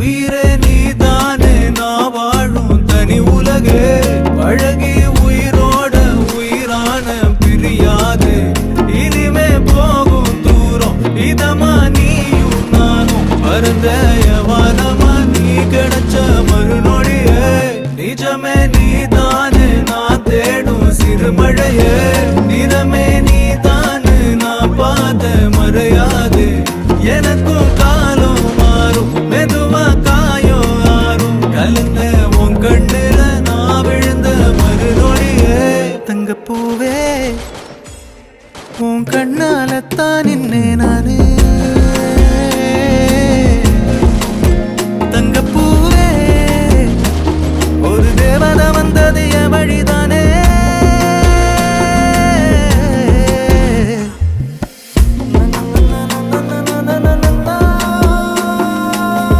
உயிரே நீதானே நான் வாழும் தனி உலகே பழகி உயிரோட உயிரான பிரியாது இனிமே போகும் தூரம் இதமா நீயும் நானும் பரந்த வானமா நீ கிடைச்ச மறுநொடி